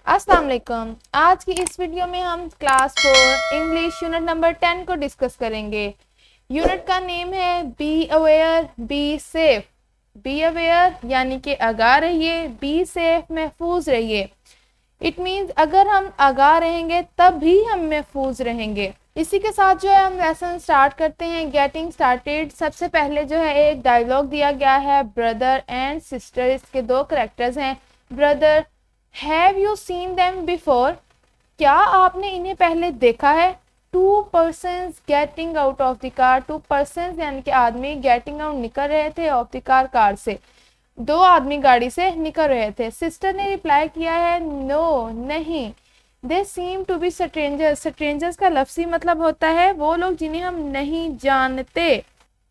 अस्सलाम वालेकुम। आज की इस वीडियो में हम क्लास 4 इंग्लिश यूनिट नंबर 10 को डिस्कस करेंगे। यूनिट का नेम है be aware be safe. Be aware यानी कि आगाह रहिए, बी सेफ महफूज रहिए। इट मीन्स अगर हम आगाह रहेंगे तब भी हम महफूज रहेंगे। इसी के साथ जो है हम लेसन स्टार्ट करते हैं। Getting started. सबसे पहले जो है एक डायलॉग दिया गया है ब्रदर एंड सिस्टर। इसके दो करेक्टर्स हैं। Brother, have you seen them before? क्या आपने इन्हें पहले देखा है? To persons getting out of the car. To persons यानी कि आदमी गेटिंग आउट निकल रहे थे ऑफ द कार से। दो आदमी गाड़ी से निकल रहे थे। सिस्टर ने रिप्लाई किया है नो नहीं। They seem to be strangers. Strangers का लफ्जी मतलब होता है वो लोग जिन्हें हम नहीं जानते।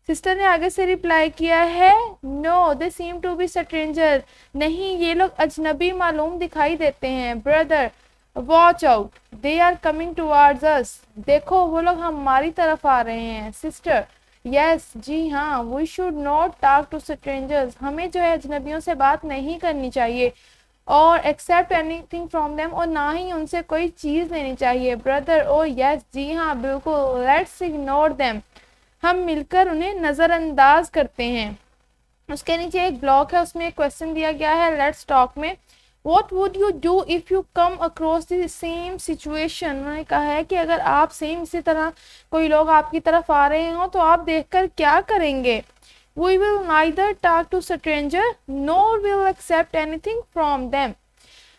सिस्टर ने आगे से रिप्लाई किया है no they seem to be stranger. नहीं, ये लोग अजनबी मालूम दिखाई देते हैं। Brother, watch out, they are coming towards us. देखो वो लोग हमारी तरफ आ रहे हैं। सिस्टर, यस जी हाँ, we should not talk to strangers. हमें जो है अजनबियों से बात नहीं करनी चाहिए और एक्सेप्ट एनीथिंग फ्रॉम देम, और ना ही उनसे कोई चीज़ लेनी चाहिए। ब्रदर, ओ यस जी हाँ बिल्कुल, लेट्स इग्नोर देम। हम मिलकर उन्हें नज़रअंदाज करते हैं। उसके नीचे एक ब्लॉक है, उसमें एक क्वेश्चन दिया गया है लेट्स टॉक में। What would you do if you come across the same situation? उन्होंने कहा है कि अगर आप सेम इसी तरह कोई लोग आपकी तरफ आ रहे हो तो आप देखकर क्या करेंगे? We will neither talk to stranger nor will accept anything from them.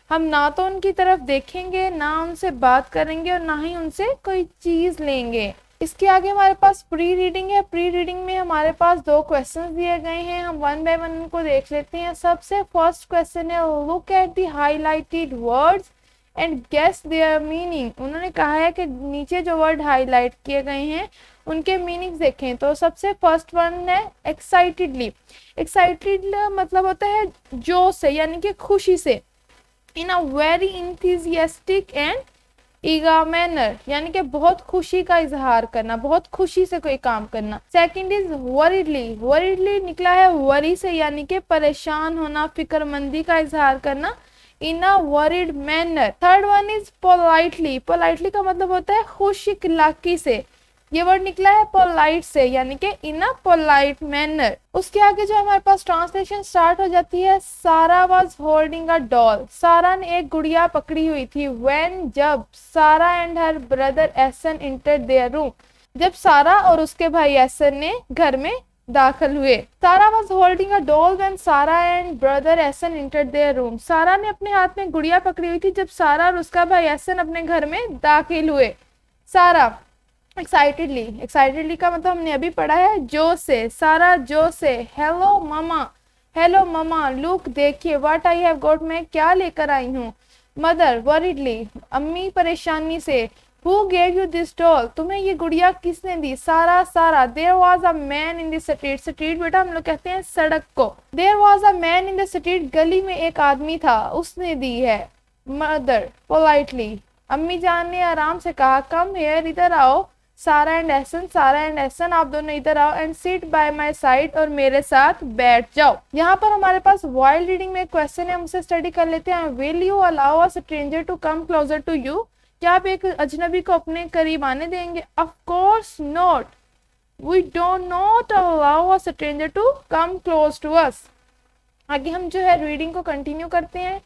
हम ना तो उनकी तरफ देखेंगे, ना उनसे बात करेंगे और ना ही उनसे कोई चीज़ लेंगे। इसके आगे हमारे पास प्री रीडिंग है। प्री रीडिंग में हमारे पास दो क्वेश्चंस दिए गए हैं। हम वन बाय वन उनको देख लेते हैं। सबसे फर्स्ट क्वेश्चन है look at the highlighted words and guess their meaning. उन्होंने कहा है कि नीचे जो वर्ड हाईलाइट किए गए हैं उनके मीनिंग्स देखें। तो सबसे फर्स्ट वन है एक्साइटेडली। एक्साइटेड मतलब होता है जोश से यानी कि खुशी से। In a very enthusiastic and ईगा मैनर यानी कि बहुत खुशी का इजहार करना, बहुत खुशी से कोई काम करना। Second is वरीडली। वरीडली निकला है वरी से यानी कि परेशान होना, फिक्रमंदी का इजहार करना। In a worried manner. Third one is politely. Politely का मतलब होता है खुश इखलाकी से। ये वर्ड निकला है पोलाइट से यानी कि इन अ पोलाइट मैनर। उसके आगे जो हमारे पास ट्रांसलेशन स्टार्ट हो जाती है सारा वाज होल्डिंग अ डॉल। सारा ने एक गुड़िया पकड़ी हुई थी। व्हेन जब Sara and her brother essence entered their room. जब सारा और उसके भाई एसन ने घर में दाखिल हुए। Sarah was holding a doll when Sarah and brother essence entered their room. Sarah ने अपने हाथ में गुड़िया पकड़ी हुई थी जब सारा और उसका भाई एसन अपने घर में दाखिल हुए। सारा एक्साइटेडली। एक्साइटेडली का मतलब हमने अभी पढ़ा है जोश से। सारा जोश से। Hello mama, hello mama, look देखिए, व्हाट आई हैव गॉट, मैं क्या लेकर आई हूँ। Mother worriedly. अम्मी परेशानी से। Who gave you this doll, तुम्हें ये गुड़िया किसने दी। Sara Sara. There was a man in the street. Street बेटा हम लोग कहते हैं सड़क को। There was a man in the street, गली में एक आदमी था, उसने दी है। Mother politely. अम्मी जान ने आराम से कहा कम हेयर, इधर आओ। सारा एंड एहसन, आप दोनों इधर आओ and sit by my side, और मेरे साथ बैठ जाओ। यहाँ पर हमारे पास वाइल रीडिंग में एक क्वेश्चन है, हम उसे स्टडी कर लेते हैं। Will you allow a stranger to come closer to you? क्या आप एक अजनबी को अपने करीब आने देंगे? Of course not, we don't not allow a stranger to come close to us. आगे हम जो है रीडिंग को कंटिन्यू करते हैं।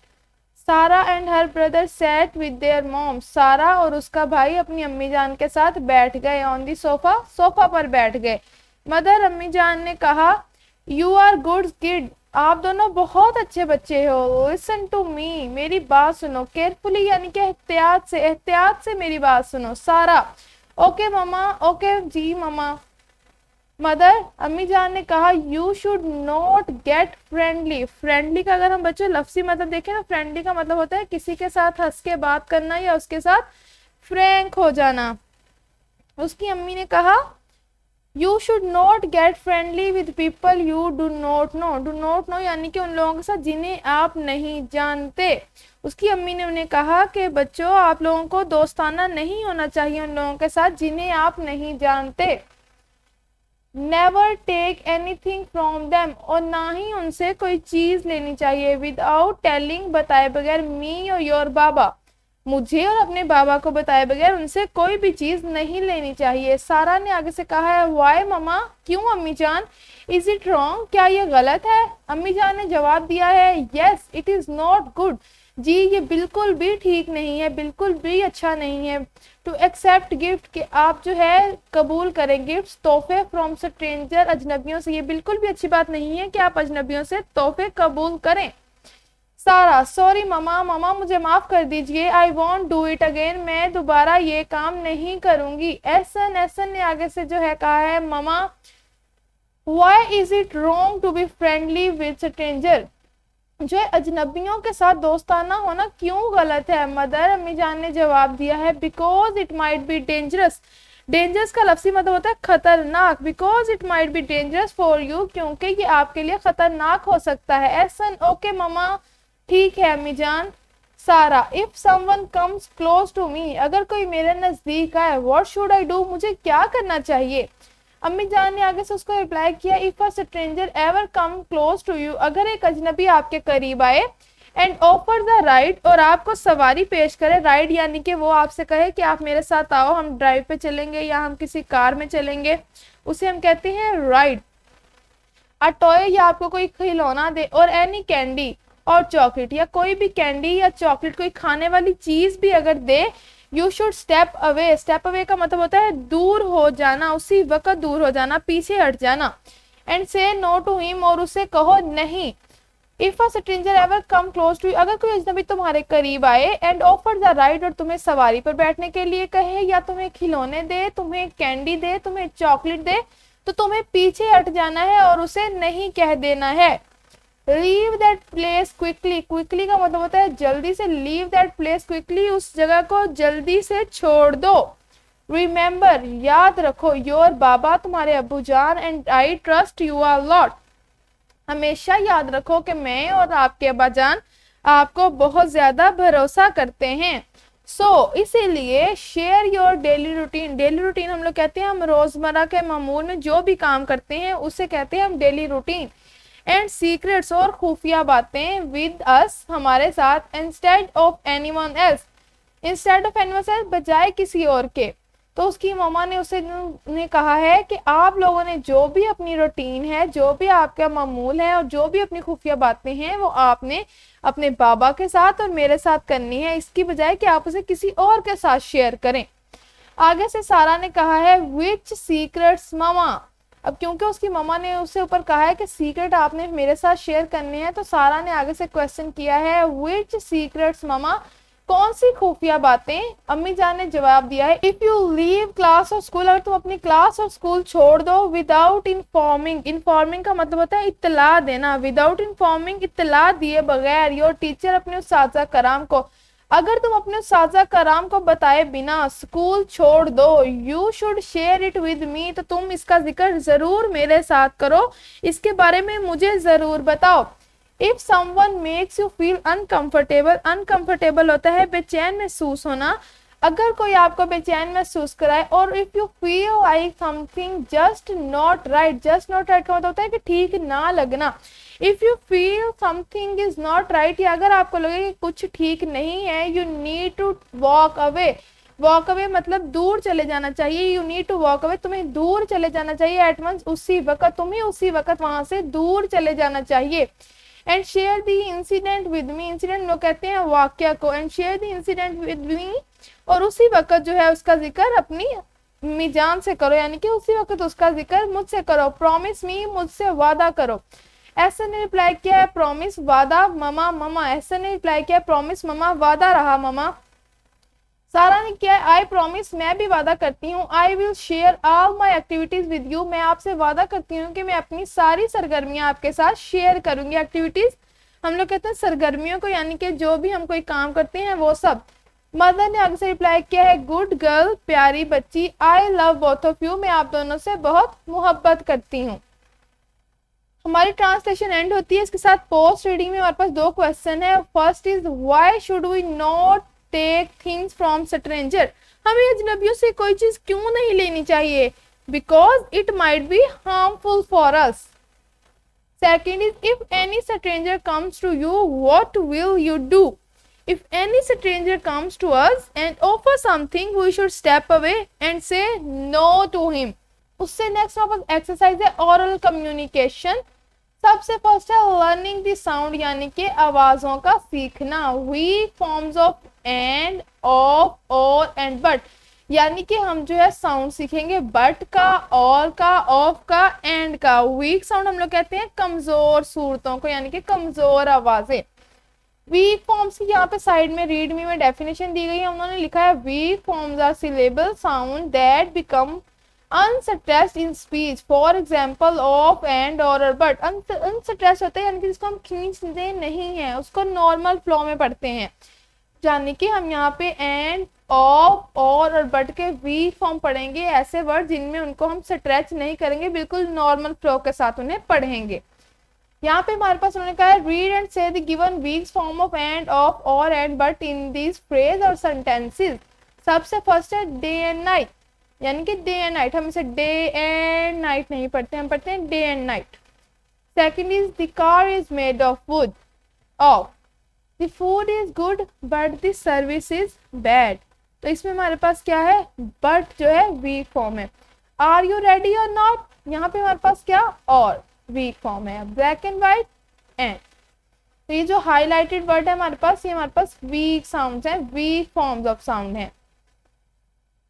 सारा and her brother sat with their mom. सारा और उसका भाई अपनी अम्मी जान के साथ बैठ गए। ऑन दी सोफा, सोफा पर बैठ गए। मदर, अम्मी जान ने कहा यू आर गुड किड, आप दोनों बहुत अच्छे बच्चे हो। लिसन टू मी, मेरी बात सुनो। केयरफुली यानी कि एहतियात से मेरी बात सुनो। सारा, ओके ममा, ओके जी ममा। मदर, अम्मी जान ने कहा you should not gate friendly. Friendly का अगर हम बच्चों लफ्जी मतलब देखें ना, फ्रेंडली का मतलब होता है किसी के साथ हंस के बात करना या उसके साथ फ्रैंक हो जाना। उसकी अम्मी ने कहा you should not gate friendly with people you do not know. Do not know यानी कि उन लोगों के साथ जिन्हें आप नहीं जानते। उसकी अम्मी ने उन्हें कहा कि बच्चों आप लोगों को दोस्ताना नहीं होना चाहिए उन लोगों के साथ जिन्हें आप नहीं जानते। Never take anything from them, और ना ही उनसे कोई चीज लेनी चाहिए, विदाउट टेलिंग, बताए बगैर, मी और योर बाबा, मुझे और अपने बाबा को बताए बगैर उनसे कोई भी चीज नहीं लेनी चाहिए। सारा ने आगे से कहा है वाई ममा, क्यों अम्मी जान, इज इट रॉन्ग, क्या ये गलत है। अम्मी जान ने जवाब दिया है yes it is not good, जी ये बिल्कुल भी ठीक नहीं है, बिल्कुल भी अच्छा नहीं है। टू एक्सेप्ट गिफ्ट, के आप जो है कबूल करें गिफ्ट, तोहफे, फ्रॉम स्ट्रेंजर, अजनबियों से, ये बिल्कुल भी अच्छी बात नहीं है कि आप अजनबियों से तोहफे कबूल करें। सारा, सॉरी ममा, ममा मुझे माफ कर दीजिए, I want do it again, मैं दोबारा ये काम नहीं करूंगी। एहसन, एहसन ने आगे से जो है कहा है mama, why is it wrong to be friendly with stranger, जो है अजनबियों के साथ दोस्ताना होना क्यों गलत है। मदर, अम्मी जान ने जवाब दिया है because it might be dangerous, dangerous का लफ्जी मतलब होता है खतरनाक, because it might be dangerous for you, क्योंकि ये आपके लिए खतरनाक हो सकता है। एहसन, ओके ममा, ठीक है अम्मी जान। Sara, if someone comes close to me, अगर कोई मेरे नजदीक आए, व्हाट शुड आई डू, मुझे क्या करना चाहिए। अम्मी जान ने आगे से उसको रिप्लाई किया if a stranger ever come close to you, अगर एक अजनबी आपके करीब आए, एंड ऑफर द राइड, और आपको सवारी पेश करे, राइड यानी कि वो आपसे कहे कि आप मेरे साथ आओ, हम ड्राइव पे चलेंगे या हम किसी कार में चलेंगे, उसे हम कहते हैं राइड। अ टॉय, या आपको कोई खिलौना दे, और एनी कैंडी, और चॉकलेट, या कोई भी कैंडी या चॉकलेट, कोई खाने वाली चीज भी अगर दे, you should step away, step away का मतलब होता है दूर हो जाना, उसी वक्त दूर हो जाना, पीछे हट जाना। एंड से नो टू हिम, और उसे कहो नहीं। If a stranger ever come close to you, अगर कोई अजनबी तुम्हारे करीब आए, एंड ऑफर द राइड, और तुम्हें सवारी पर बैठने के लिए कहे, या तुम्हें खिलौने दे, तुम्हें कैंडी दे, तुम्हें चॉकलेट दे, तो तुम्हें पीछे हट जाना है और उसे नहीं कह देना है। Leave that place quickly, quickly का मतलब होता है जल्दी से, लीव दैट प्लेस क्विकली, उस जगह को जल्दी से छोड़ दो। रिमेंबर, याद रखो, योर बाबा, तुम्हारे अब्बू जान, and I trust you a lot, हमेशा याद रखो कि मैं और आपके अब्बा जान आपको बहुत ज्यादा भरोसा करते हैं। इसीलिए share your daily routine, daily routine हम लोग कहते हैं, हम रोजमर्रा के मामूल में जो भी काम करते हैं उसे कहते हैं हम डेली रूटीन। एंड सीक्रेट्स, और खुफिया बातें, विद अस, हमारे साथ, instead of anyone else, instead of anyone else, बजाय किसी और के। तो उसकी मम्मा ने उसे ने कहा है कि आप लोगों ने जो भी अपनी रूटीन है, जो भी आपका मामूल है, और जो भी अपनी खुफिया बातें हैं, वो आपने अपने बाबा के साथ और मेरे साथ करनी है, इसकी बजाय कि आप उसे किसी और के साथ शेयर करें। आगे से सारा ने कहा है विच सीक्रेट्स ममा, अब क्योंकि उसकी मम्मा ने उससे ऊपर कहा है कि सीक्रेट आपने मेरे साथ शेयर करने हैं, तो सारा ने आगे से क्वेश्चन किया है विच सीक्रेट्स ममा, कौन सी खुफिया बातें। अम्मी जान ने जवाब दिया है इफ यू लीव क्लास और स्कूल, अगर तुम अपनी क्लास और स्कूल छोड़ दो, विदाउट इन्फॉर्मिंग, इन्फॉर्मिंग का मतलब होता है इत्तला देना, विदाउट इन्फॉर्मिंग, इत्तला दिए बगैर, योर टीचर, अपने उस्ताज़ा कराम को, अगर तुम अपने उस्ताज़ा कराम को बताए बिना स्कूल छोड़ दो, you should share it with me, तो तुम इसका जिक्र जरूर मेरे साथ करो, इसके बारे में मुझे जरूर बताओ। If someone makes you feel uncomfortable, uncomfortable होता है बेचैन महसूस होना, अगर कोई आपको बेचैन महसूस कराए, और if you feel like something just not right, just not right का मतलब होता है कि ठीक ना लगना। If you feel something is not right, या अगर आपको लगे कि कुछ ठीक नहीं है, you need to walk away, walk away मतलब दूर चले जाना चाहिए, you need to walk away, तुम्हें दूर चले जाना चाहिए, एट वंस, उसी वक्त, तुम्हें उसी वक्त वहां से दूर चले जाना चाहिए। And share the incident with me, incident लोग कहते हैं वाक्य को, and share the incident with me, और उसी वक्त जो है उसका जिक्र अपनी मिजान से करो, यानी कि उसी वक्त उसका जिक्र मुझसे करो। प्रॉमिस मी, मुझसे वादा करो। ऐसा ने रिप्लाई किया है प्रॉमिस, वादा, ममा, ममा, ऐसा ने रिप्लाई किया है प्रॉमिस, ममा, वादा रहा ममा। सारा ने किया आई प्रॉमिस, मैं भी वादा करती हूँ, I will share all my activities with you, मैं आपसे वादा करती हूँ कि मैं अपनी सारी सरगर्मियां आपके साथ शेयर करूंगी। एक्टिविटीज हम लोग कहते हैं सरगर्मियों को, यानी कि जो भी हम कोई काम करते हैं वो सब। मदर ने आगे से रिप्लाई किया है गुड गर्ल, प्यारी बच्ची, I love both of you, मैं आप दोनों से बहुत मोहब्बत करती हूँ। हमारी ट्रांसलेशन एंड होती है, इसके साथ पोस्ट रीडिंग में हमारे पास दो क्वेश्चन है। First is why should we not take things from stranger, हमें अजनबियों से कोई चीज क्यों नहीं लेनी चाहिए। because it might be harmful for us. Second is, if any stranger comes to you, what will you do? If any stranger comes to us and offer something, we should step away and say no to him. उससे next हमारे पास exercise है oral communication. सबसे first है learning the sound, यानी कि आवाजों का सीखना। Weak forms of and, of, और एंड बट, यानी कि हम जो है साउंड सीखेंगे बट का, और का, ऑफ का, एंड का। वीक साउंड हम लोग कहते हैं कमजोर सूरतों को, यानी कि कमजोर आवाजें। वीक फॉर्म्स की यहाँ पे साइड में रीड मी में डेफिनेशन दी गई है, उन्होंने लिखा है weak forms are syllable sound that become unstressed in speech, for example of, and, और बट। अनस्ट्रेस्ड होता है यानी कि जिसको हम खींचते नहीं है, उसको नॉर्मल फ्लो में पढ़ते हैं, यानी कि हम यहाँ पे एंड, ऑफ, और बट के वीक फॉर्म पढ़ेंगे, ऐसे वर्ड जिनमें उनको हम स्ट्रेच नहीं करेंगे, बिल्कुल नॉर्मल फ्लो के साथ उन्हें पढ़ेंगे। यहाँ पे हमारे पास उन्होंने कहा है read and say the given weak forms of and, of, और and but in this phrase और सेंटेंसेस। सबसे फर्स्ट है डे एंड नाइट, यानी कि डे एंड नाइट, हम इसे डे एंड नाइट नहीं पढ़ते, हम पढ़ते हैं day and night. Second is the car is made of would, of the food is good but the service is bad. तो इसमें हमारे पास क्या है, बट जो है वीक फॉर्म है। आर यू रेडी और नॉट, यहाँ पे हमारे पास क्या, और वीक फॉर्म है। Black and white, and. तो ये जो हाईलाइटेड वर्ड है हमारे पास, ये हमारे पास वीक साउंड्स हैं, वीक फॉर्म्स ऑफ साउंड हैं।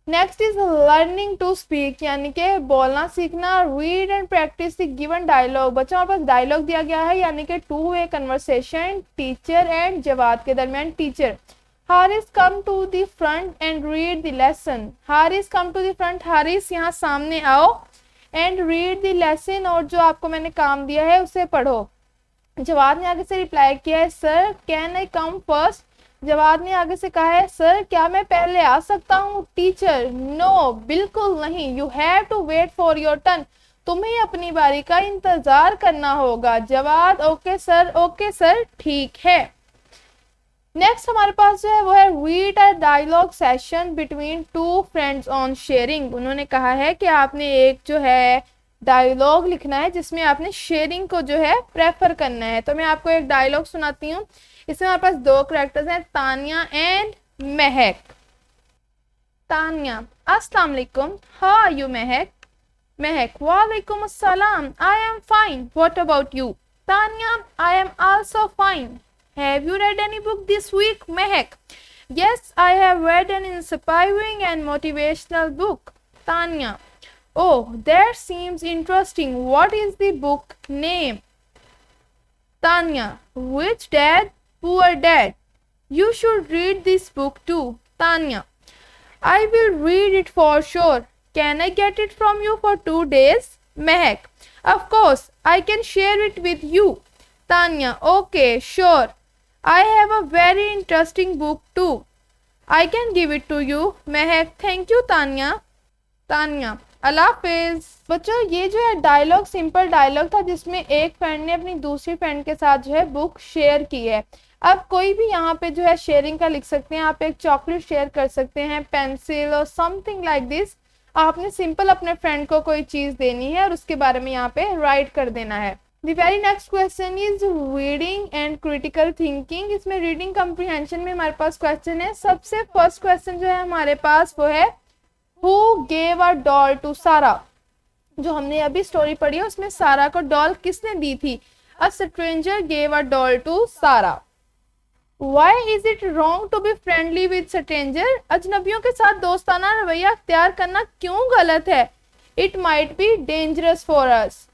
Next is learning to speak, यानी कि बोलना सीखना। Read and practice the given dialogue. बच्चों हमारे पास डायलॉग दिया गया है, यानी कि two way conversation teacher and Jawad के दरमियान। Teacher, Haris come to the front and read the lesson. Haris come to the front, Haris यहाँ सामने आओ, एंड रीड द लेसन, और जो आपको मैंने काम दिया है उसे पढ़ो। जवाद ने आगे से रिप्लाई किया है sir can I come first. Jawad ने आगे से कहा है सर क्या मैं पहले आ सकता हूँ। टीचर, नो बिल्कुल नहीं, you have to wait for your turn, तुम्हें अपनी बारी का इंतजार करना होगा। जवाद, ओके सर ठीक है। नेक्स्ट हमारे पास जो है वो है read a dialogue session between two friends on sharing. उन्होंने कहा है कि आपने एक जो है डायलॉग लिखना है जिसमें आपने शेयरिंग को जो है प्रेफर करना है। तो मैं आपको एक डायलॉग सुनाती हूँ। इसमें हमारे पास दो कैरेक्टर्स हैं, तानिया एंड महक। तानिया, अस्सलाम वालेकुम, हाउ आर यू महक। महक, वालेकुम अस्सलाम, I am fine, what about you. Tania, I am also fine. Have you read any book this week, Mehak? Yes, I have read an inspiring and motivational book. Tanya, oh, that seems interesting. What is the book name? Tanya, Rich Dad, Poor Dad. You should read this book too. Tanya, I will read it for sure. Can I get it from you for 2 days? Mehak, of course, I can share it with you. Tanya, okay, sure. I have a very interesting book too. I can give it to you. Mehak, thank you Tanya. Tanya, अल्लाह हाफिज। बच्चों ये जो है dialogue simple dialogue था जिसमें एक friend ने अपनी दूसरी फ्रेंड के साथ जो है बुक शेयर की है। अब कोई भी यहाँ पे जो है शेयरिंग का लिख सकते हैं। आप एक चॉकलेट शेयर कर सकते हैं, पेंसिल और समथिंग लाइक दिस। आपने सिंपल अपने फ्रेंड को कोई चीज देनी है और उसके बारे में यहाँ पे राइट कर देना है। The very next question is reading and critical thinking। इसमें रीडिंग कम्प्रीहेंशन में हमारे पास क्वेश्चन है। सबसे फर्स्ट क्वेश्चन जो है हमारे पास वो है Who gave a doll to Sarah। जो हमने अभी स्टोरी पढ़ी है उसमें सारा को डॉल किसने दी थी। A stranger gave a doll to Sarah। Why is it wrong to be friendly with stranger। अजनबियों के साथ दोस्ताना रवैया अख्तियार करना क्यों गलत है। It might be dangerous for us।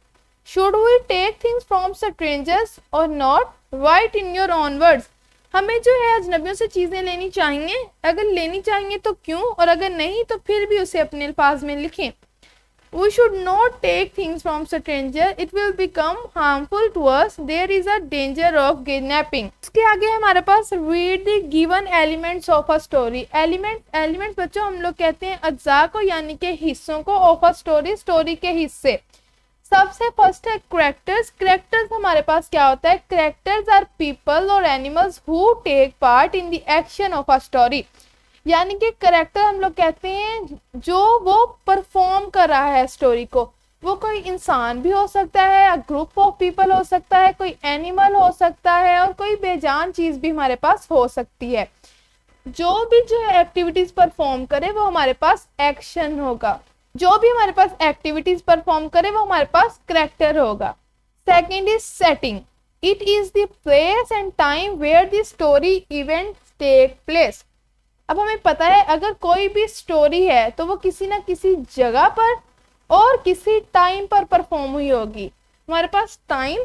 Should we take things from strangers or not? Write in your own words। हमें जो है अजनबियों से चीजें लेनी चाहिए, अगर लेनी चाहिए तो क्यों, और अगर नहीं तो फिर भी उसे अपने अल्फाज में लिखें। We should not take things from stranger, it will become harmful to us, there is a danger of kidnapping। इसके आगे हमारे पास read the given elements of a story। Elements बच्चों हम लोग कहते हैं अज्जा को, यानी कि हिस्सों को, of a story, स्टोरी के हिस्से। सबसे फर्स्ट है करेक्टर्स। करेक्टर्स हमारे पास क्या होता है। करेक्टर्स आर पीपल और animals who take part in the action of a story. यानी कि करेक्टर हम लोग कहते हैं जो वो परफॉर्म कर रहा है स्टोरी को। वो कोई इंसान भी हो सकता है, ग्रुप ऑफ पीपल हो सकता है, कोई एनिमल हो सकता है, और कोई बेजान चीज भी हमारे पास हो सकती है। जो भी जो है एक्टिविटीज परफॉर्म करे वो हमारे पास एक्शन होगा। जो भी हमारे पास एक्टिविटीज परफॉर्म करे वो हमारे पास करेक्टर होगा। Second is setting. It is the place and time where the story event take place. अब हमें पता है अगर कोई भी स्टोरी है तो वो किसी ना किसी जगह पर और किसी टाइम पर परफॉर्म हुई होगी। हमारे पास टाइम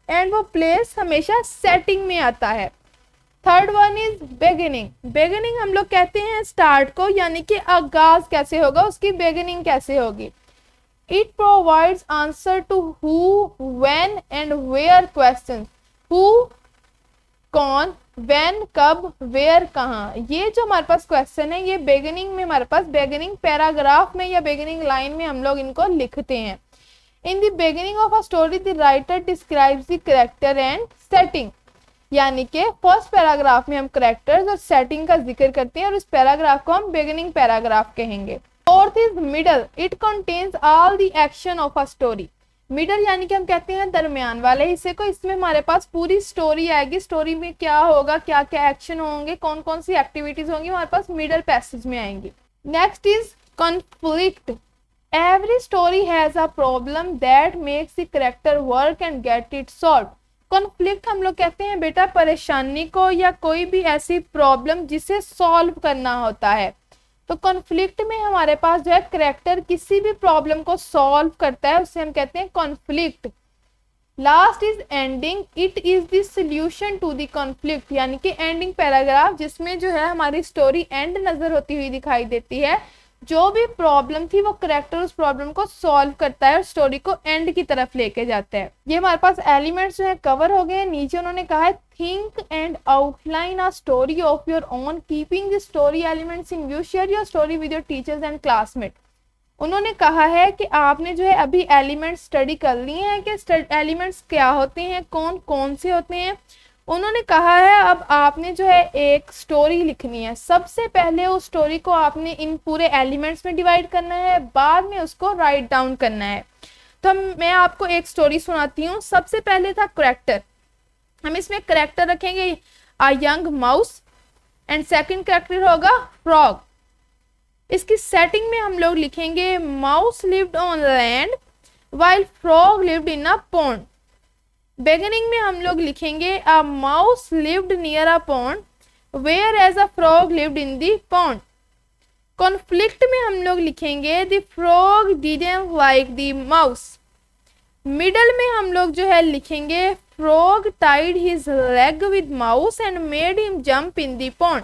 एंड वो प्लेस हमेशा सेटिंग में आता है। Third one is beginning. Beginning हम लोग कहते हैं स्टार्ट को, यानी कि आगाज कैसे होगा, उसकी बिगिनिंग कैसे होगी। It provides answer to who, when and where question. Who कौन, व्हेन कब, वेयर कहाँ, ये जो हमारे पास क्वेश्चन है ये बिगिनिंग में हमारे पास बिगिनिंग पैराग्राफ में या बिगिनिंग लाइन में हम लोग इनको लिखते हैं। In the beginning of a story the writer describes the character and setting. यानी कि फर्स्ट पैराग्राफ में हम कैरेक्टर्स और सेटिंग का जिक्र करते हैं और इस पैराग्राफ को हम बिगिनिंग पैराग्राफ कहेंगे। Fourth is middle. It contains all the action of a story. Middle यानी कि हम कहते हैं दरमियान वाले हिस्से को, इसमें हमारे पास पूरी स्टोरी आएगी। स्टोरी में क्या होगा, क्या क्या एक्शन होंगे, कौन कौन सी एक्टिविटीज होंगी, हमारे पास मिडल पैसेज में आएंगी। Next is conflict. Every story has a problem that makes the character work and get it solve. Conflict हम लोग कहते हैं बेटा परेशानी को या कोई भी ऐसी प्रॉब्लम जिसे सॉल्व करना होता है। तो कॉन्फ्लिक्ट में हमारे पास जो है कैरेक्टर किसी भी प्रॉब्लम को सॉल्व करता है, उसे हम कहते हैं conflict. Last is ending. It is the solution to the conflict. यानी कि एंडिंग पैराग्राफ जिसमें जो है हमारी स्टोरी एंड नजर होती हुई दिखाई देती है। जो भी प्रॉब्लम थी वो कैरेक्टर उस प्रॉब्लम को सॉल्व करता है और स्टोरी को एंड की तरफ लेके जाता है। ये हमारे पास एलिमेंट्स जो है कवर हो गए। नीचे उन्होंने कहा है think and outline a story of your own keeping the story elements in view. Share your story with your teachers and classmate. उन्होंने कहा है कि आपने जो है अभी एलिमेंट्स स्टडी कर लिए हैं कि एलिमेंट्स क्या होते हैं, कौन कौन से होते हैं। उन्होंने कहा है अब आपने जो है एक स्टोरी लिखनी है। सबसे पहले उस स्टोरी को आपने इन पूरे एलिमेंट्स में डिवाइड करना है, बाद में उसको राइट डाउन करना है। तो मैं आपको एक स्टोरी सुनाती हूँ। सबसे पहले था कैरेक्टर। हम इसमें कैरेक्टर रखेंगे a young mouse and second character होगा फ्रॉग। इसकी सेटिंग में हम लोग लिखेंगे mouse lived on land while frog lived in a pond. Beginning में हम लोग लिखेंगे a mouse lived near a pond whereas a frog lived in the pond. Conflict में हम लोग लिखेंगे the frog didn't like the mouse. Middle में हम लोग जो है लिखेंगे frog tied his leg with mouse and made him jump in the pond.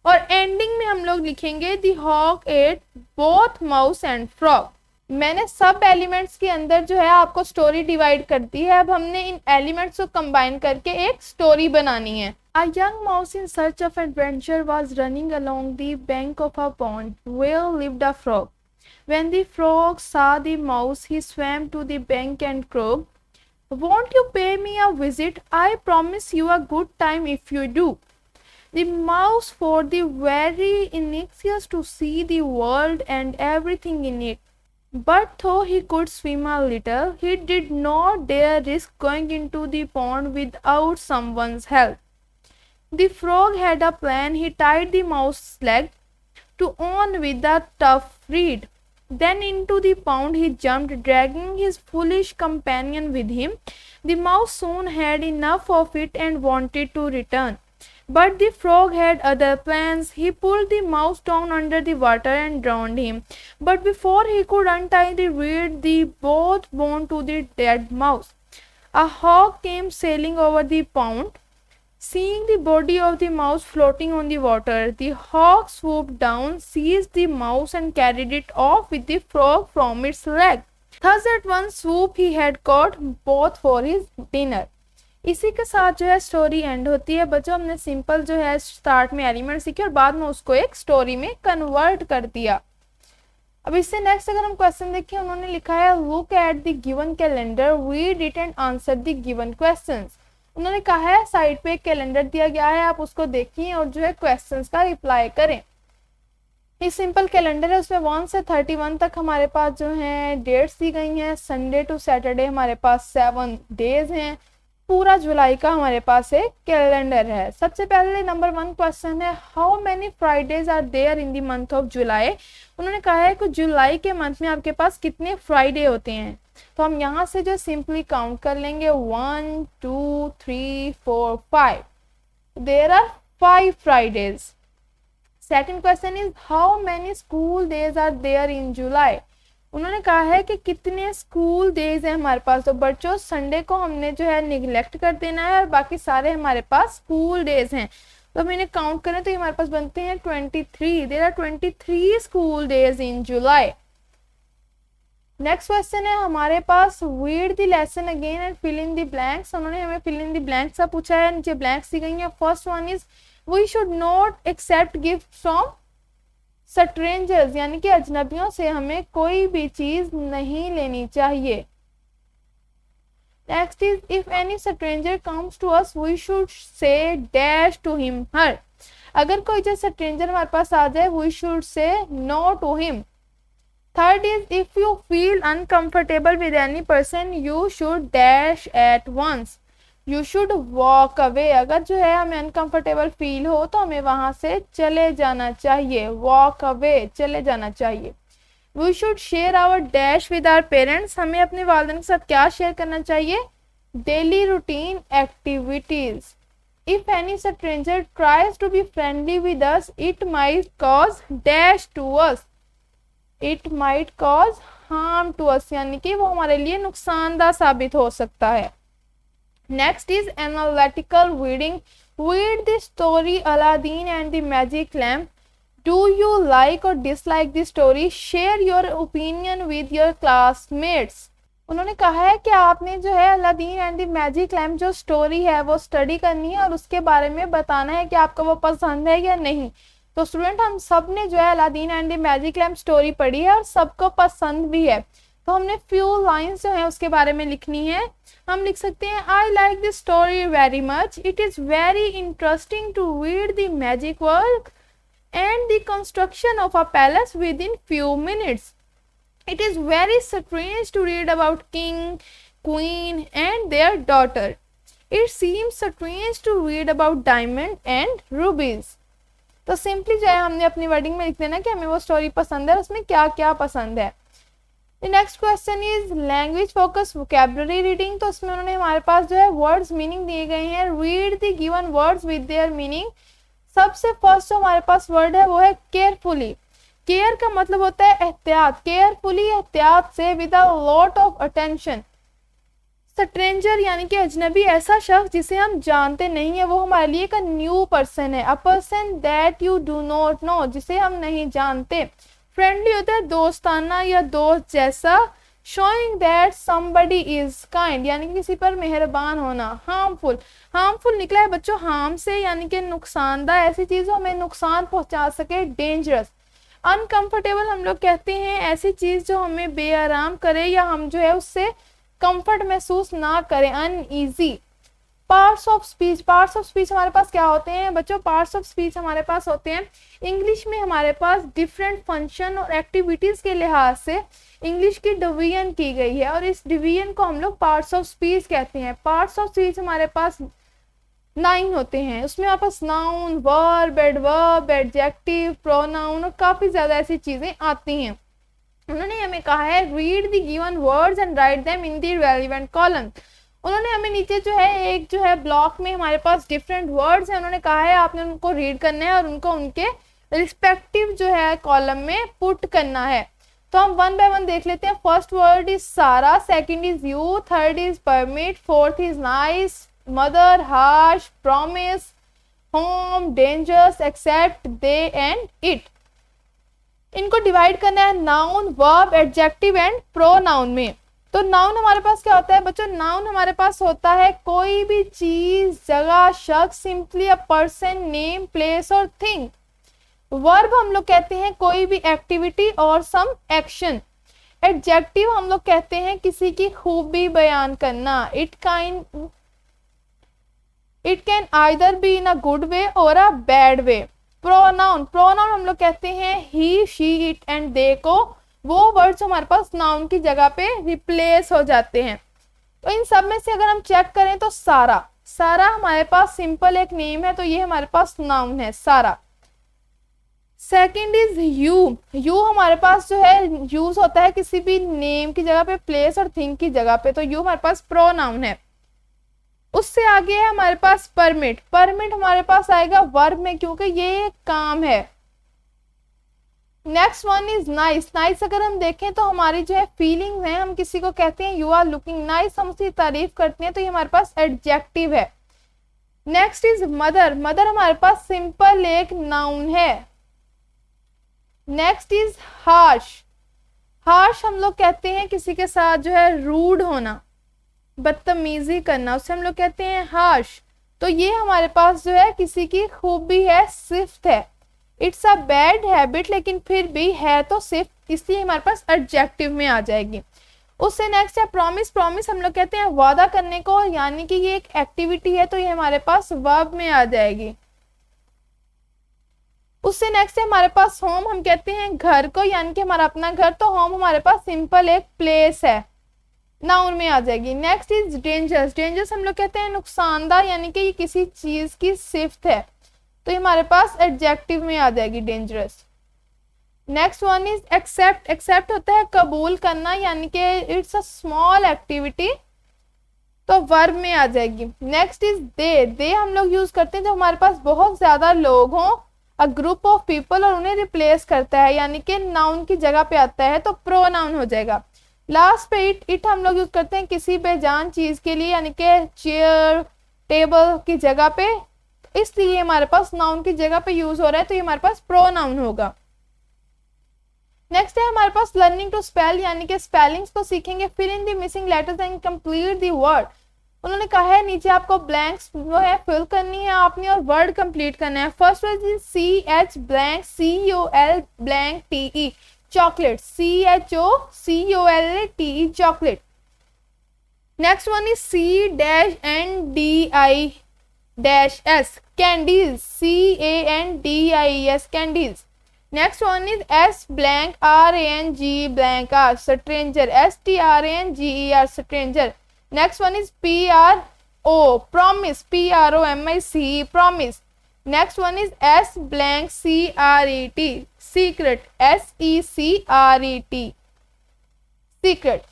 और एंडिंग में हम लोग लिखेंगे the hawk ate both mouse and frog. मैंने सब एलिमेंट्स के अंदर जो है आपको स्टोरी डिवाइड कर दी है। अब हमने इन एलिमेंट्स को कंबाइन करके एक स्टोरी बनानी है। A young mouse in search of adventure was running along the bank of a pond where lived a frog. When the frog saw the mouse, he swam to the bank and croaked, "Won't you pay me a visit? I promise you a good time if you do." The mouse thought the very anxious to see the world and everything in it. But though he could swim a little, he did not dare risk going into the pond without someone's help. The frog had a plan. He tied the mouse's leg to on with a tough reed. Then into the pond he jumped, dragging his foolish companion with him. The mouse soon had enough of it and wanted to return. But the frog had other plans. He pulled the mouse down under the water and drowned him. But before he could untie the reed, they both burned to the dead mouse. A hawk came sailing over the pond. Seeing the body of the mouse floating on the water, the hawk swooped down, seized the mouse and carried it off with the frog from its leg. Thus at one swoop he had caught both for his dinner. इसी के साथ जो है story and होती है। बच्चों हमने simple जो है स्टार्ट में एलिमेंट सीखे और बाद में उसको एक स्टोरी में कन्वर्ट कर दिया। अब इससे नेक्स्ट अगर हम क्वेश्चन देखें, उन्होंने लिखा है look at the given calendar, read it and answer the given questions. उन्होंने कहा है साइड पे एक कैलेंडर दिया गया है, आप उसको देखिए और जो है क्वेश्चंस का रिप्लाई करें। ये सिंपल कैलेंडर है, उसमें 1 से 31 तक हमारे पास जो है डेट्स दी गई हैं। संडे टू सैटरडे हमारे पास 7 डेज हैं। पूरा जुलाई का हमारे पास एक कैलेंडर है। सबसे पहले नंबर 1 क्वेश्चन है, how many Fridays are there in the month of July. उन्होंने कहा है कि जुलाई के मंथ में आपके पास कितने फ्राइडे होते हैं। तो हम यहाँ से जो सिंपली काउंट कर लेंगे 1 2 3 4 5, there are 5 Fridays. Second question is how many school days are there in July. उन्होंने कहा है कि कितने स्कूल डेज हैं हमारे पास। तो बच्चों संडे को हमने जो है निगलेक्ट कर देना है और बाकी सारे हमारे पास स्कूल डेज हैं। तो हम इन्हें काउंट करें तो हमारे पास बनते हैं 23। There are 23 school days in July. Next question है हमारे पास, read the lesson again and fill in the blanks. उन्होंने हमें फिल इन द ब्लैंक्स का पूछा है, नीचे ब्लैंक्स दी गई हैं। First one is we should not accept gift from strangers, यानी कि अजनबियों से हमें कोई भी चीज नहीं लेनी चाहिए। Next is if any stranger comes to us we should say dash to him her. अगर कोई जो स्ट्रेंजर हमारे पास आ जाए we should say no to him. Third is if you feel uncomfortable with any person you should dash at once, you should walk away. अगर जो है हमें अनकंफर्टेबल फील हो तो हमें वहां से चले जाना चाहिए, वॉक अवे, चले जाना चाहिए। We should share our dash with our parents, हमें अपने वालिदैन के साथ क्या शेयर करना चाहिए, daily routine activities. If any stranger tries to be friendly with us it might cause dash to us, it might cause harm to us, यानी कि वो हमारे लिए नुकसानदायक साबित हो सकता है। Next is analytical reading. Read the story Aladdin and the Magic Lamp. Do you like or dislike the story? Share your opinion with your classmates. उन्होंने कहा है कि आपने जो है Aladdin and the magic lamp जो स्टोरी है वो स्टडी करनी है और उसके बारे में बताना है कि आपको वो पसंद है या नहीं। तो स्टूडेंट हम सब ने जो है Aladdin and the magic lamp story पढ़ी है और सबको पसंद भी है। तो हमने फ्यू लाइन्स जो है उसके बारे में लिखनी है। हम लिख सकते हैं I like this story very much, it is very interesting to read the magic work and the construction of a palace within few minutes. It is very strange to read about king, queen and their daughter. It seems strange to read about diamond and rubies. तो simply जो है हमने अपनी wording में लिख देना कि हमें वो स्टोरी पसंद है, उसमें क्या क्या पसंद है। The next question is language focus vocabulary reading। तो उसमें उन्होंने हमारे पास जो है वर्ड्स मीनिंग दिए गए हैं। read the given words with their meaning। सबसे फर्स्ट जो हमारे पास वर्ड है वो है केयरफुली। केयर का मतलब होता है एहतियात, केयरफुली एहतियात से, with a lot of attention. Stranger यानी कि अजनबी, ऐसा शख्स जिसे हम जानते नहीं है, वो हमारे लिए एक न्यू पर्सन है। A person that you do not know, जिसे हम नहीं जानते। फ्रेंडली होता है दोस्ताना या दोस्त जैसा। Showing that somebody is kind, यानी कि किसी पर मेहरबान होना। हार्मफुल, हार्मफुल निकला है बच्चों हार्म से, यानी कि नुकसानदायक, ऐसी चीज़ हमें नुकसान पहुंचा सके। डेंजरस, अनकंफर्टेबल हम लोग कहते हैं ऐसी चीज़ जो हमें बेआराम करे या हम जो है उससे कंफर्ट महसूस ना करें। Uneasy. Parts of speech, parts of speech हमारे पास क्या होते हैं बच्चों, पार्ट्स ऑफ स्पीच हमारे पास होते हैं इंग्लिश में हमारे पास डिफरेंट फंक्शन और एक्टिविटीज़ के लिहाज से इंग्लिश की डिवीजन की गई है और इस डिवीजन को हम लोग पार्ट्स ऑफ स्पीच कहते हैं। पार्ट्स ऑफ स्पीच हमारे पास 9 होते हैं। उसमें हमारे पास noun, verb, adverb, adjective, pronoun और काफ़ी ज़्यादा ऐसी चीज़ें आती हैं। उन्होंने हमें कहा है read the given words and write them in the relevant column. उन्होंने हमें नीचे जो है एक जो है ब्लॉक में हमारे पास डिफरेंट वर्ड्स हैं, उन्होंने कहा है आपने उनको रीड करना है और उनको उनके रिस्पेक्टिव जो है कॉलम में पुट करना है। तो हम 1 बाय 1 देख लेते हैं। First word is Sara, second is you, third is permit, fourth is nice, mother, harsh, promise, home, dangerous, accept, they and it. इनको डिवाइड करना है noun, verb, adjective and pronoun में। तो नाउन हमारे पास क्या होता है बच्चों, नाउन हमारे पास होता है कोई भी चीज, जगह, शख्स, simply a person, name, place और थिंग। वर्ब हम लोग कहते हैं कोई भी एक्टिविटी और सम एक्शन। एडजेक्टिव हम लोग कहते हैं किसी की खूबी बयान करना। It can either be in a good way or a bad way. Pronoun, pronoun हम लोग कहते हैं he, she, it and they को, वो वर्ड्स हमारे पास नाउन की जगह पे रिप्लेस हो जाते हैं। तो इन सब में से अगर हम चेक करें तो सारा, सारा हमारे पास सिंपल एक नेम है, तो ये हमारे पास नाउन है सारा। सेकंड इज यू, यू हमारे पास जो है यूज होता है किसी भी नेम की जगह पे, प्लेस और थिंग की जगह पे, तो यू हमारे पास प्रोनाउन है। उससे आगे है हमारे पास परमिट, परमिट हमारे पास आएगा वर्ब में क्योंकि ये काम है। Next one is nice, nice अगर हम देखें तो हमारी जो है फीलिंग्स हैं, हम किसी को कहते हैं यू आर लुकिंग नाइस, हम उसकी तारीफ करते हैं, तो ये हमारे पास एडजेक्टिव है। नेक्स्ट इज मदर, मदर हमारे पास सिंपल एक नाउन है। नेक्स्ट इज हार्श, हार्श हम लोग कहते हैं किसी के साथ जो है रूड होना, बदतमीजी करना, उसे हम लोग कहते हैं हार्श। तो ये हमारे पास जो है किसी की खूबी है, सिफ्त है। इट्स अ बैड हैबिट, लेकिन फिर भी है तो सिर्फ, इसलिए हमारे पास एडजेक्टिव में आ जाएगी। उससे नेक्स्ट है प्रॉमिस, प्रॉमिस हम लोग कहते हैं वादा करने को, यानी कि ये एक एक्टिविटी है, तो ये हमारे पास वर्ब में आ जाएगी। उससे नेक्स्ट है हमारे पास होम, हम कहते हैं घर को, यानी कि हमारा अपना घर, तो होम हमारे पास सिंपल एक प्लेस है, नाउन में आ जाएगी। नेक्स्ट इज डेंजरस, डेंजरस हम लोग कहते हैं नुकसानदार, यानी कि ये किसी चीज की सिफ्त है, तो ये हमारे पास एडजेक्टिव में आ जाएगी dangerous. Next one is accept, accept होता है कबूल करना, यानी कि इट्स अ स्मॉल एक्टिविटी, तो वर्ब में आ जाएगी। नेक्स्ट इज दे, दे हम लोग यूज करते हैं जब हमारे पास बहुत ज्यादा लोग हों, अ ग्रुप ऑफ पीपल, और उन्हें रिप्लेस करता है, यानी कि नाउन की जगह पे आता है, तो प्रोनाउन हो जाएगा। लास्ट पे इट, इट हम लोग यूज करते हैं किसी बेजान चीज के लिए, यानी कि चेयर, टेबल की जगह पे, इसलिए हमारे पास नाउन की जगह पे यूज हो रहा है, तो ये हमारे पास प्रोनाउन होगा। नेक्स्ट है हमारे पास लर्निंग टू स्पेल, यानी कि स्पेलिंग्स को सीखेंगे। Fill in the missing letters and complete the word, उन्होंने कहा है नीचे आपको ब्लैंक्स जो है फिल करनी है आपने और वर्ड कंप्लीट करना है। First word is CH blank COL blank TE, chocolate, CHOCOLATE, chocolate. Next one is C-NDI-S, candies, CANDIES, candies. Next one is S blank RANG blank R, stranger, STRANGER, stranger. Next one is PRO, promise, PROMISE, promise. Next one is S blank CRET, secret, SECRET, secret.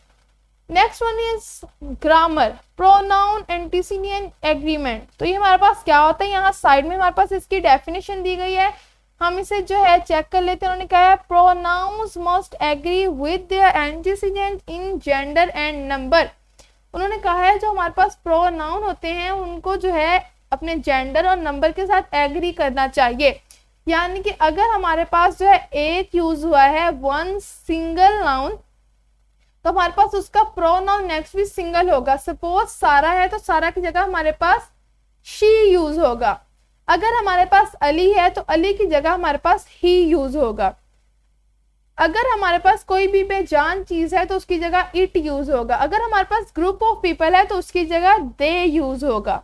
Next one is grammar, pronoun antecedent agreement, तो ये हमारे पास क्या होता है, यहाँ side में हमारे पास इसकी डेफिनेशन दी गई है, हम इसे जो है चेक कर लेते हैं। उन्होंने कहा है pronouns must agree with their antecedent in gender and number. उन्होंने कहा है जो हमारे पास प्रोनाउन होते हैं उनको जो है अपने जेंडर और नंबर के साथ एग्री करना चाहिए, यानी कि अगर हमारे पास जो है एक यूज हुआ है वन सिंगल नाउन, तो हमारे पास उसका प्रोनाउन नेक्स्ट भी सिंगल होगा। सपोज सारा है तो सारा की जगह हमारे पास शी यूज होगा। अगर हमारे पास अली है तो अली की जगह हमारे पास ही यूज होगा। अगर हमारे पास कोई भी बेजान चीज है तो उसकी जगह इट यूज होगा। अगर हमारे पास ग्रुप ऑफ पीपल है तो उसकी जगह दे यूज होगा।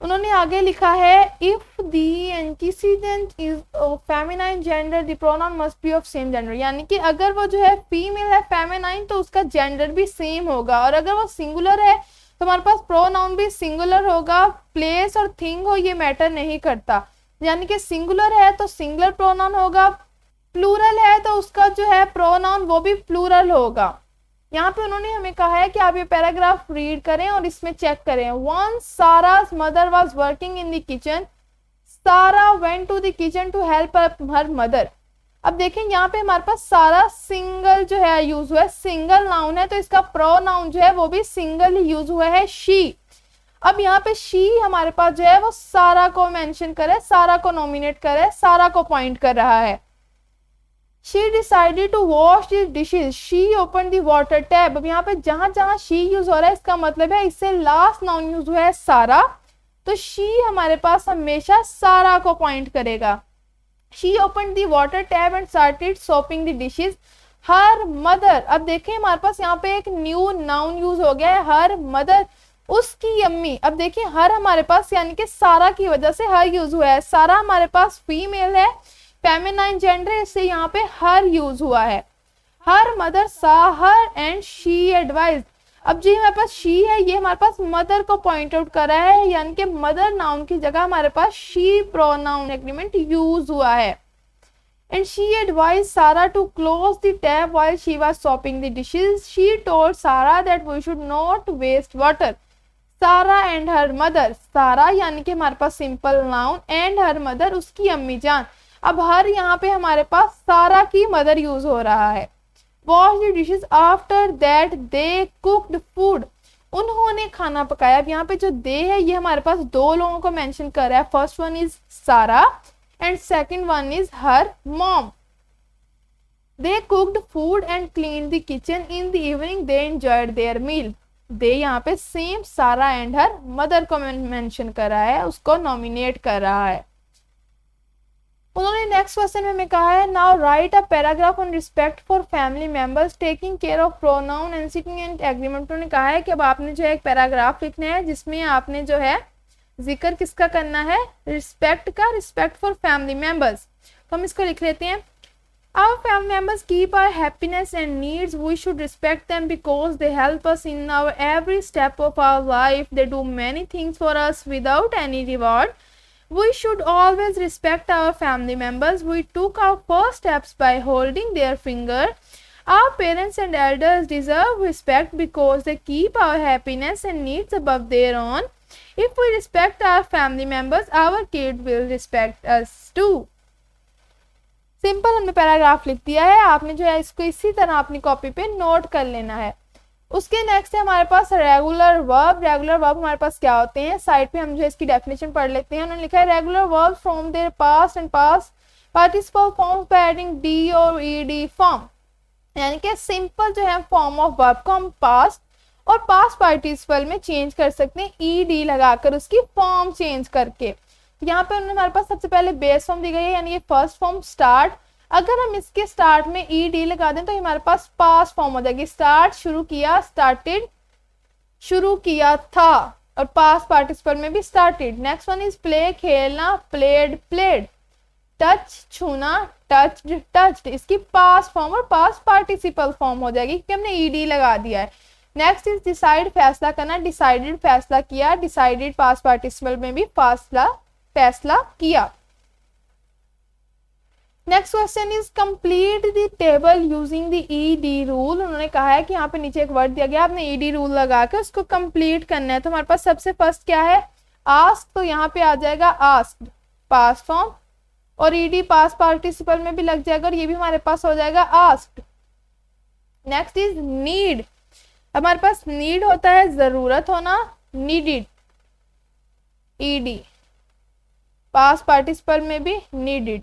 उन्होंने आगे लिखा है if the antecedent is feminine gender the pronoun must be of same gender, यानी कि अगर वो जो है फीमेल है फेमिनाइन तो उसका जेंडर भी सेम होगा, और अगर वो सिंगुलर है तो हमारे पास प्रोनाउन भी सिंगुलर होगा। प्लेस और थिंग हो ये मैटर नहीं करता, यानी कि सिंगुलर है तो सिंगुलर प्रोनाउन होगा, प्लूरल है तो उसका जो है प्रोनाउन वो भी प्लूरल होगा। यहाँ पे उन्होंने हमें कहा है कि आप ये पैराग्राफ रीड करें और इसमें चेक करें। Once Sarah's mother was working in the kitchen, Sarah went to the kitchen to help her mother। अब देखें यहाँ पे हमारे पास सारा सिंगल जो है यूज हुआ है, सिंगल नाउन है तो इसका प्रोनाउन जो है वो भी सिंगल ही यूज हुआ है शी। अब यहाँ पे शी हमारे पास जो है वो सारा को मेंशन करे, सारा को नॉमिनेट करे, सारा को पॉइंट कर रहा है। She decided to wash the dishes. She opened the water tap। अब यहाँ पे जहां जहां she यूज हो रहा है इसका मतलब है इससे लास्ट नाउन यूज हुआ है सारा, तो she हमारे पास हमेशा सारा को पॉइंट करेगा। She opened the water tap and started soaping the dishes। Her mother, अब देखें हमारे पास यहाँ पे एक न्यू नाउन यूज हो गया है हर मदर, उसकी अम्मी। अब देखिए हर हमारे पास यानी कि सारा की वजह से हर यूज हुआ है। सारा हमारे पास फीमेल है, फेमिनाइन जेंडर है, इससे यहाँ पे हर यूज हुआ है। हर मदर सा हर एंड शी एडवाइज। अब जी हमारे पास शी है, ये हमारे पास मदर को पॉइंट आउट कर रहा है, यानी कि मदर नाउन की जगह हमारे पास शी प्रोनाउन एग्रीमेंट यूज हुआ है। And she advised Sarah to close the tap while she was sopping the dishes. She told Sarah that we should not waste water. Sarah and her mother. Sarah यानी कि हमारे पास simple noun, and her mother उसकी अम्मी जान। अब हर यहाँ पे हमारे पास सारा की मदर यूज हो रहा है। Wash the dishes after that they cooked food. उन्होंने खाना पकाया। अब यहाँ पे जो दे है ये हमारे पास दो लोगों को मेंशन कर रहा है। फर्स्ट वन इज सारा and second one is her mom. They cooked food and cleaned the kitchen. In the evening they enjoyed their meal. They यहाँ पे सेम सारा एंड हर मदर को मेंशन कर रहा है, उसको नॉमिनेट कर रहा है। उन्होंने नेक्स्ट क्वेश्चन में हमें कहा है now right a paragraph on respect for family members taking care of pronoun and sitting and agreement. उन्होंने कहा है कि अब आपने जो है एक पैराग्राफ लिखना है जिसमें आपने जो है जिक्र किसका करना है, रिस्पेक्ट का, रिस्पेक्ट फॉर फैमिली मेंबर्स। तो हम इसको लिख लेते हैं। Our family members keep our happiness and needs. We should respect them because they help us in our every step of our life. They do many things for us without any reward. We should always respect our family members. We took our first steps by holding their finger. Our parents and elders deserve respect because they keep our happiness and needs above their own. If we respect our family members, our kids will respect us too. Simple हमने paragraph लिख दिया है, आपने जो है इसको इसी तरह अपनी कॉपी पे नोट कर लेना है। उसके नेक्स्ट है हमारे पास रेगुलर वर्ब। रेगुलर वर्ब हमारे पास क्या होते हैं, साइड पे हम जो है इसकी डेफिनेशन पढ़ लेते हैं। उन्होंने लिखा है regular verb from there past and past participle forms by adding D और ईडी फॉर्म, यानी कि सिंपल जो है फॉर्म ऑफ वर्ब को हम पास्ट और पास्ट पार्टिसिपल में चेंज कर सकते हैं ईडी लगाकर, उसकी फॉर्म चेंज करके। यहाँ पे उन्होंने हमारे पास सबसे पहले बेस फॉर्म दी गई है, यानी ये फर्स्ट फॉर्म स्टार्ट। अगर हम इसके स्टार्ट में ईडी लगा दें तो हमारे पास पास्ट फॉर्म हो जाएगी। स्टार्ट शुरू किया, स्टार्टेड शुरू किया था, और पास्ट पार्टिसिपल में भी started. Next one is play खेलना, प्लेड प्लेड। टच छूना, टच्ड टच्ड, इसकी पास्ट फॉर्म और पास्ट पार्टिसिपल फॉर्म हो जाएगी क्योंकि हमने ईडी लगा दिया है। नेक्स्ट इज डिसाइड फैसला करना, डिसाइडेड फैसला किया, डिसाइडेड पास्ट पार्टिसिपल में भी फैसला किया। Next question is complete the table using the ED rule. उन्होंने कहा है कि यहाँ पे नीचे एक वर्ड दिया गया, आपने ईडी रूल लगा के उसको कंप्लीट करना है। तो हमारे पास सबसे फर्स्ट क्या है, आस्क, तो यहाँ पे आ जाएगा आस्क्ड पास्ट फॉर्म, और ईडी पास्ट पार्टिसिपल में भी लग जाएगा और ये भी हमारे पास हो जाएगा आस्क्ड। नेक्स्ट इज नीड, हमारे पास नीड होता है जरूरत होना, नीडेड, ईडी पास्ट पार्टिसिपल में भी needed.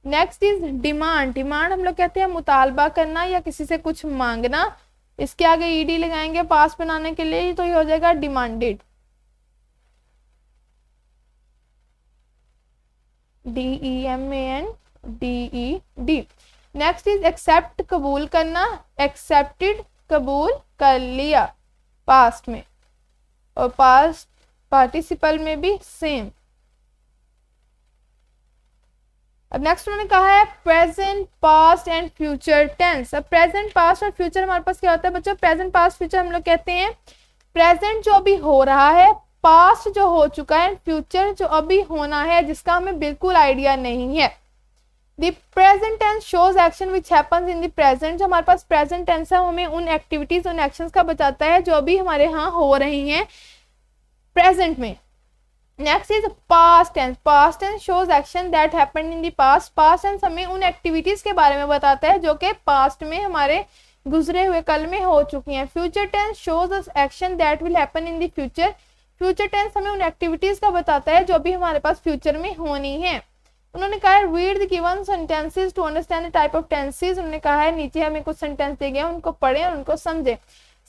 Next is demand, demand हम लोग कहते हैं मुतालबा करना या किसी से कुछ मांगना, इसके आगे ईडी लगाएंगे पास्ट बनाने के लिए तो ये हो जाएगा demanded, DEMANDED। Next is accept, कबूल करना, एक्सेप्टेड, कबूल कर लिया पास्ट में, और पास्ट पार्टिसिपल में भी सेम। अब नेक्स्ट उन्होंने कहा है present past and future tense. अब प्रेजेंट पास्ट और फ्यूचर हमारे पास क्या होता है बच्चों, प्रेजेंट पास्ट फ्यूचर हम लोग कहते हैं प्रेजेंट जो अभी हो रहा है, पास्ट जो हो चुका है, फ्यूचर जो अभी होना है जिसका हमें बिल्कुल आइडिया नहीं है। The present tense shows action which happens in the present. जो हमारे पास प्रेजेंट टेंस है हमें उन एक्टिविटीज उन एक्शंस का बताता है जो अभी हमारे यहाँ हो रही हैं प्रेजेंट में। Next is past tense, past tense shows action that happened in the past. Past tense हमें उन एक्टिविटीज के बारे में बताता है जो कि पास्ट में हमारे गुजरे हुए कल में हो चुकी हैं। Future tense shows action that will happen in the future. Future tense हमें उन एक्टिविटीज का बताता है जो अभी हमारे पास फ्यूचर में होनी है। उन्होंने कहा है read the given sentences to understand the type of tenses. उन्होंने कहा है नीचे हमें कुछ सेंटेंस दिए गए हैं उनको पढ़ें और उनको समझें।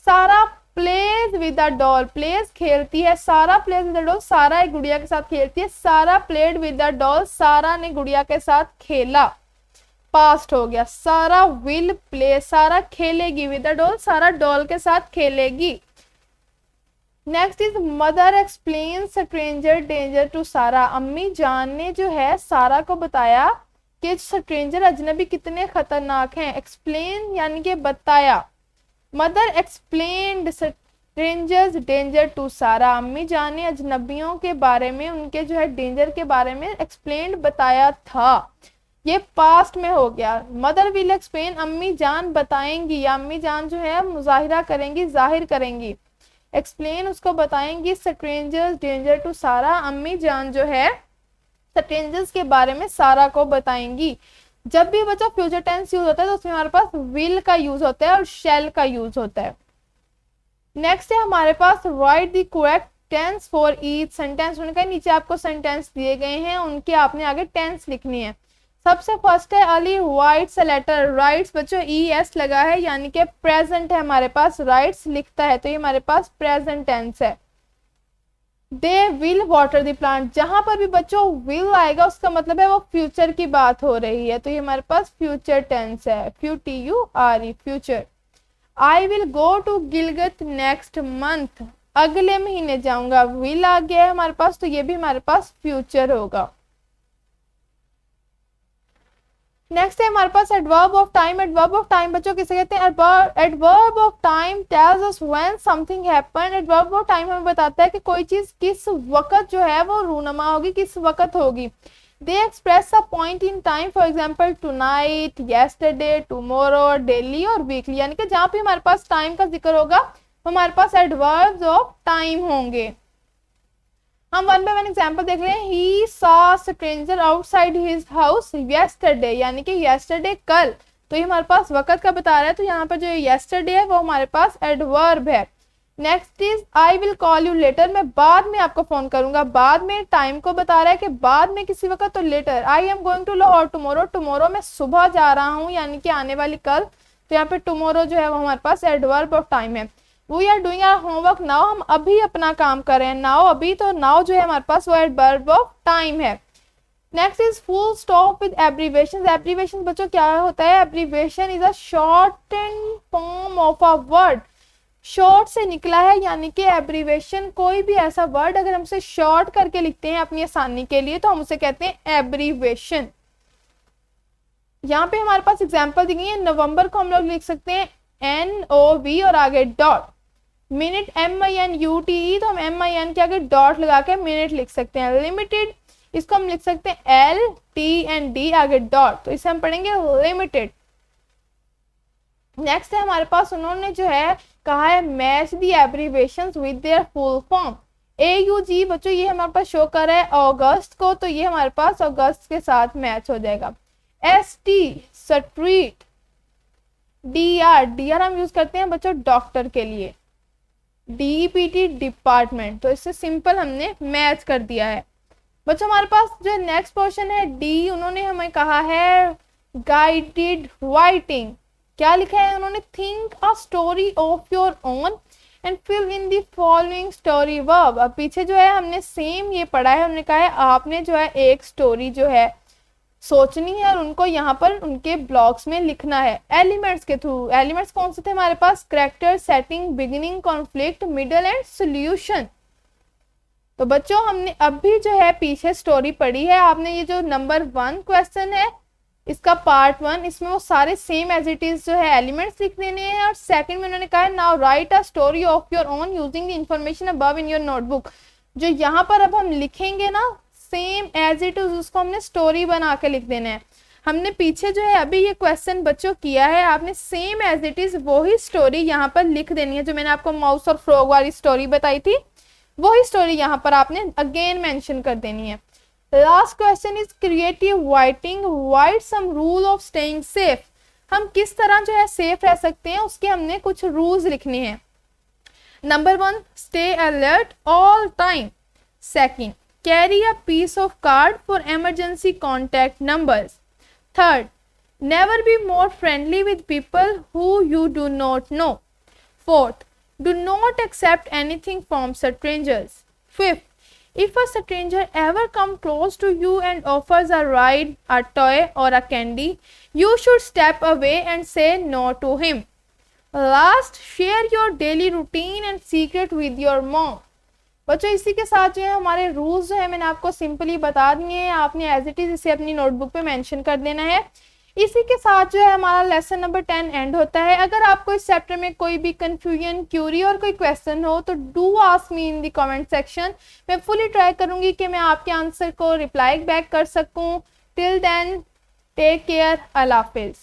Sara plays with a doll, plays खेलती है, सारा प्लेज विद अ डॉल, सारा एक गुड़िया के साथ खेलती है। सारा प्लेड विद अ डॉल, सारा ने गुड़िया के साथ खेला, पास्ट हो गया। सारा विल प्ले, सारा खेलेगी with a doll, Sara doll के साथ खेलेगी। Next is mother explain stranger danger to Sara. अम्मी जान ने जो है सारा को बताया कि स्ट्रेंजर अजनबी कितने खतरनाक हैं। एक्सप्लेन यानी कि बताया। Mother explained strangers danger to Sara. अम्मी जान ने अजनबियों के बारे में, उनके जो है डेंजर के बारे में एक्सप्लेन बताया था। ये पास्ट में हो गया। मदर विल एक्सप्लेन, अम्मी जान बताएंगी या अम्मी जान जो है मुजाहिरा करेंगी, जाहिर करेंगी। एक्सप्लेन उसको बताएंगी स्ट्रेंजर्स डेंजर टू सारा। अम्मी जान जो है स्ट्रेंजर्स के बारे में सारा को बताएंगी। जब भी बच्चा फ्यूचर टेंस यूज होता है तो उसमें हमारे पास विल का यूज होता है और शैल का यूज होता है। नेक्स्ट है हमारे पास write the correct tense for each sentence. उनका नीचे आपको सेंटेंस दिए गए हैं, उनके आपने आगे टेंस लिखनी है। सबसे फर्स्ट है Ali writes a letter. Writes बच्चों ES लगा है यानी कि प्रेजेंट है हमारे पास। राइट्स लिखता है तो ये हमारे पास प्रेजेंट टेंस है। They will water the plant. जहां पर भी बच्चों विल आएगा उसका मतलब है वो फ्यूचर की बात हो रही है, तो ये हमारे पास फ्यूचर टेंस है। FUTURE future. I will go to Gilgit next month. अगले महीने जाऊंगा। विल आ गया है हमारे पास तो ये भी हमारे पास फ्यूचर होगा। नेक्स्ट है हमारे पास adverb of time. Adverb of time बच्चों किसे कहते हैं? Adverb of time tells us when something happen. Adverb of time हमें बताता है कि कोई चीज किस वक्त जो है वो रूनमा होगी, किस वक्त होगी। They express a point in time, for example tonight, yesterday, tomorrow, daily और वीकली। यानी कि जहाँ पे हमारे पास टाइम का जिक्र होगा हमारे पास एडवर्ब्स ऑफ टाइम होंगे। हम वन बाय वन एग्जाम्पल देख रहे हैं। He saw stranger outside his house yesterday, यानी कि येस्टरडे कल, तो ये हमारे पास वक्त का बता रहा है, तो यहाँ पर जो येस्टरडे है वो हमारे पास एडवर्ब है। Next is I will call you later. मैं बाद में आपको फोन करूंगा। बाद में टाइम को बता रहा है कि बाद में किसी वक्त, तो later. I am going to Lahore tomorrow. Tomorrow मैं सुबह जा रहा हूँ यानी कि आने वाली कल, तो यहाँ पे टुमारो जो है वो हमारे पास एडवर्ब ऑफ टाइम है। We are doing our homework now. हम अभी अपना काम कर रहे हैं। नाउ अभी, तो नाउ जो है हमारे पास वो एडवर्ब ऑफ टाइम है। Next is full stop with abbreviation. Abbreviation बच्चों क्या होता है? Abbreviation is a shortened form of a word. Short से निकला है यानी कि एब्रीवेशन कोई भी ऐसा वर्ड अगर हम उसे शॉर्ट करके लिखते हैं अपनी आसानी के लिए तो हम उसे कहते हैं एब्रीवेशन। यहाँ पे हमारे पास एग्जाम्पल दी गई है। नवंबर को हम लोग लिख सकते हैं NOV और आगे डॉट। मिनट MINUTE, तो हम MIN के आगे डॉट लगा के मिनट लिख सकते हैं। लिमिटेड, इसको हम लिख सकते हैं LTND आगे डॉट, तो इसे हम पढ़ेंगे लिमिटेड। नेक्स्ट है हमारे पास, उन्होंने जो है कहा है match the abbreviations with their full form. AUG बच्चों ये हमारे पास शो कर रहा है अगस्त को, तो ये हमारे पास अगस्त के साथ मैच हो जाएगा। ST street. DR हम यूज करते हैं बच्चों डॉक्टर के लिए। DEPT डिपार्टमेंट, तो इससे सिंपल हमने मैच कर दिया है। बच्चों हमारे पास जो नेक्स्ट पोर्शन है D, उन्होंने हमें कहा है गाइडेड राइटिंग। क्या लिखा है उन्होंने? Think a story of your own and fill in the following story verb. अब पीछे जो है हमने सेम ये पढ़ा है, हमने कहा है आपने जो है एक स्टोरी जो है सोचनी है और उनको यहाँ पर उनके ब्लॉक्स में लिखना है एलिमेंट्स के थ्रू। एलिमेंट्स कौन से थे हमारे पास? Character, setting, beginning, conflict, middle and solution. तो बच्चों हमने अभी जो है पीछे स्टोरी पढ़ी है। आपने ये जो नंबर 1 क्वेश्चन है इसका पार्ट 1, इसमें वो सारे सेम एज इट इज जो है एलिमेंट्स लिख देने हैं। और सेकंड में उन्होंने कहा है now right a story of your own using the information above in your notebook. जो यहाँ पर अब हम लिखेंगे ना सेम एज इट इज, उसको हमने स्टोरी बना के लिख देना है। हमने पीछे जो है अभी ये क्वेश्चन बच्चों किया है, आपने सेम एज इट इज वही स्टोरी यहाँ पर लिख देनी है। जो मैंने आपको माउस और फ्रॉग वाली स्टोरी बताई थी वही स्टोरी यहाँ पर आपने अगेन मेंशन कर देनी है। Last question is creative writing. Right sum rule of staying safe. हम किस तरह जो है सेफ रह सकते हैं उसके हमने कुछ रूल्स लिखने हैं। Number 1, stay alert all time. Second, carry a piece of card for emergency contact numbers. Third, never be more friendly with people who you do not know. Fourth, do not accept anything from strangers. Fifth, if a stranger ever comes close to you and offers a ride, a toy or a candy, you should step away and say no to him. Last, share your daily routine and secret with your mom. बच्चों इसी के साथ जो है हमारे rules जो है मैंने आपको सिंपली बता दिए हैं, आपने एज इट इज इसे अपनी नोटबुक पे मेंशन कर देना है। इसी के साथ जो है हमारा लेसन नंबर 10 एंड होता है। अगर आपको इस चैप्टर में कोई भी कंफ्यूजन, क्यूरी और कोई क्वेश्चन हो तो do ask me in the comment section. मैं फुली ट्राई करूंगी कि मैं आपके आंसर को रिप्लाई बैक कर सकूं। टिल देन टेक केयर, अल्लाह हाफिज।